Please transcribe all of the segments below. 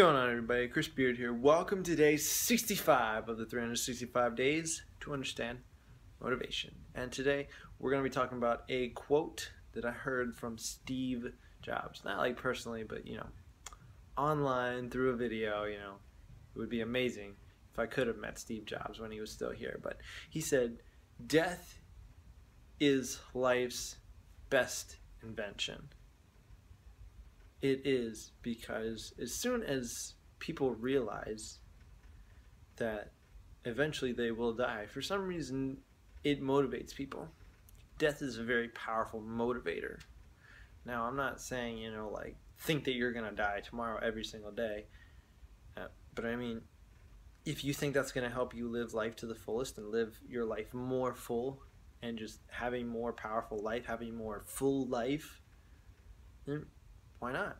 going on, everybody? Chris Beard here. Welcome to day 65 of the 365 days to understand motivation. And today we're going to be talking about a quote that I heard from Steve Jobs. Not like personally, but online through a video. It would be amazing if I could have met Steve Jobs when he was still here. But he said, "Death is life's best invention." It is, because as soon as people realize that eventually they will die, for some reason it motivates people. Death is a very powerful motivator. Now, I'm not saying, like, think that you're going to die tomorrow every single day. But I mean, if you think that's going to help you live life to the fullest and live your life more full and just having more powerful life, having more full life, then why not?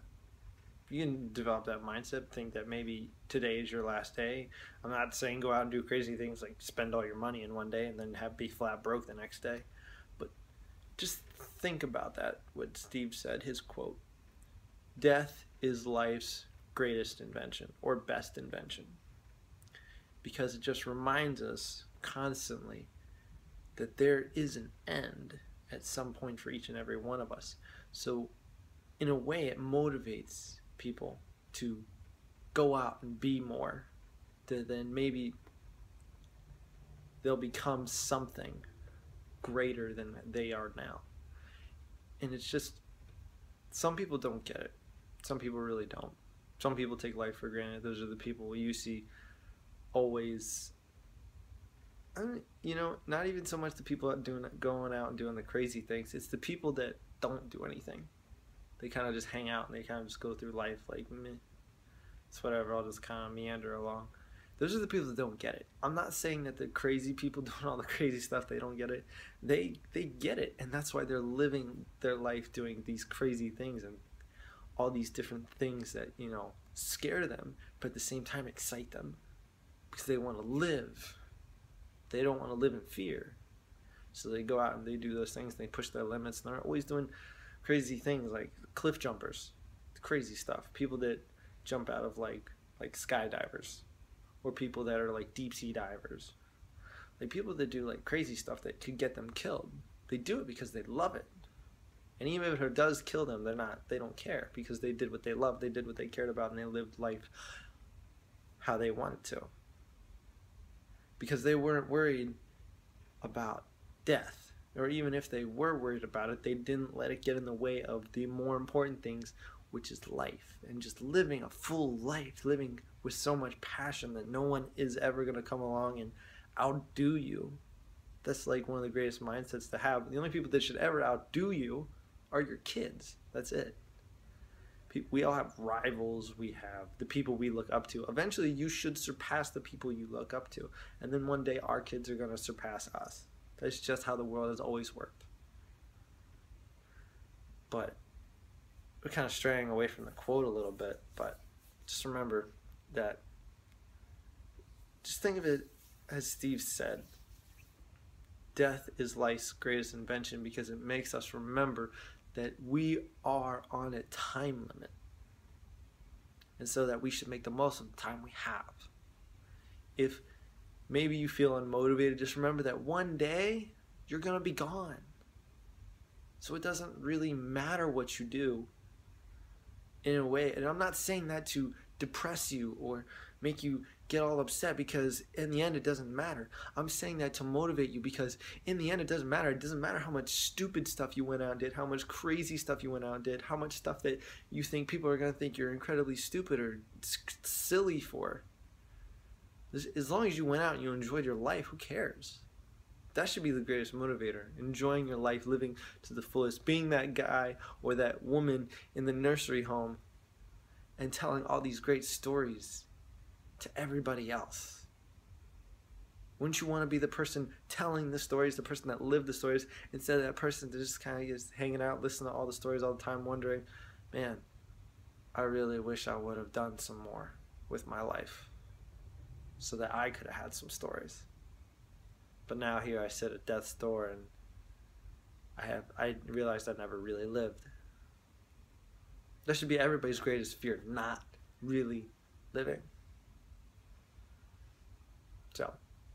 You can develop that mindset, think that maybe today is your last day. I'm not saying go out and do crazy things like spend all your money in one day and then be flat broke the next day. But just think about that, what Steve said, his quote. Death is life's greatest invention, or best invention. Because it just reminds us constantly that there is an end at some point for each and every one of us. So in a way, it motivates people to go out and be more, then maybe they'll become something greater than they are now. And it's just, some people don't get it. Some people really don't. Some people take life for granted. Those are the people you see always, not even so much the people going out and doing the crazy things. It's the people that don't do anything. They kind of just hang out and they kind of just go through life like, meh, it's whatever, I'll just kind of meander along. Those are the people that don't get it. I'm not saying that the crazy people doing all the crazy stuff, they don't get it. They get it, and that's why they're living their life doing these crazy things and all these different things that, scare them, but at the same time excite them, because they want to live. They don't want to live in fear. So they go out and they do those things, and they push their limits, and they're always doing crazy things like cliff jumpers, crazy stuff. People that jump out of like skydivers, or people that are like deep sea divers, like people that do like crazy stuff that could get them killed. They do it because they love it, and even if it does kill them, they don't care, because they did what they loved, they did what they cared about, and they lived life how they wanted to, because they weren't worried about death. Or even if they were worried about it, they didn't let it get in the way of the more important things, which is life. And just living a full life, living with so much passion that no one is ever going to come along and outdo you. That's like one of the greatest mindsets to have. The only people that should ever outdo you are your kids. That's it. We all have rivals. We have the people we look up to. Eventually, you should surpass the people you look up to. And then one day, our kids are going to surpass us. That's just how the world has always worked. But we're kind of straying away from the quote a little bit, but just remember that, just think of it as Steve said, death is life's greatest invention, because it makes us remember that we are on a time limit, and so that we should make the most of the time we have. If maybe you feel unmotivated, just remember that one day you're going to be gone. So it doesn't really matter what you do in a way. And I'm not saying that to depress you or make you get all upset, because in the end it doesn't matter. I'm saying that to motivate you, because in the end it doesn't matter. It doesn't matter how much stupid stuff you went out and did, how much crazy stuff you went out and did, how much stuff that you think people are going to think you're incredibly stupid or silly for. As long as you went out and you enjoyed your life, who cares? That should be the greatest motivator. Enjoying your life, living to the fullest, being that guy or that woman in the nursery home and telling all these great stories to everybody else. Wouldn't you want to be the person telling the stories, the person that lived the stories, instead of that person that just kind of just hanging out, listening to all the stories all the time, wondering, man, I really wish I would have done some more with my life, so that I could have had some stories. But now here I sit at death's door, and I realized I never really lived. That should be everybody's greatest fear, not really living. So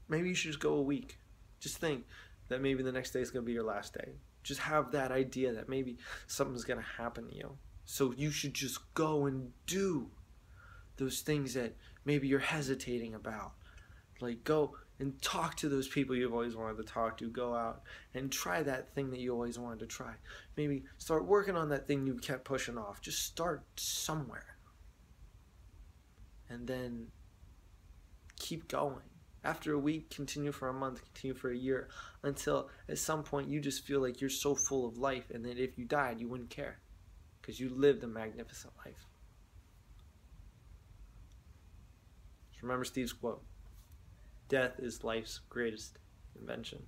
maybe you should just go a week. Just think that maybe the next day is going to be your last day. Just have that idea that maybe something's going to happen to you. So you should just go and do those things that maybe you're hesitating about. Like, go and talk to those people you've always wanted to talk to. Go out and try that thing that you always wanted to try. Maybe start working on that thing you kept pushing off. Just start somewhere. And then keep going. After a week, continue for a month, continue for a year, until at some point you just feel like you're so full of life, and that if you died, you wouldn't care, because you lived a magnificent life. Just remember Steve's quote: death is life's greatest invention,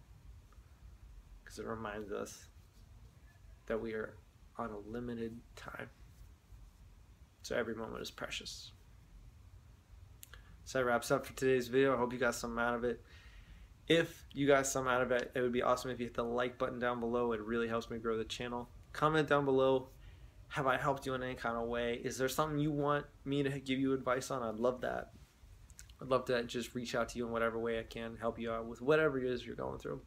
because it reminds us that we are on a limited time. So every moment is precious. So that wraps up for today's video. I hope you got something out of it. If you got something out of it, it would be awesome if you hit the like button down below. It really helps me grow the channel. Comment down below. Have I helped you in any kind of way? Is there something you want me to give you advice on? I'd love that. I'd love to just reach out to you in whatever way I can, help you out with whatever it is you're going through.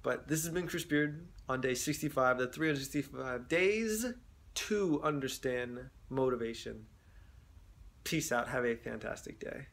But this has been Chris Beard on day 65, the 365 days to understand motivation. Peace out. Have a fantastic day.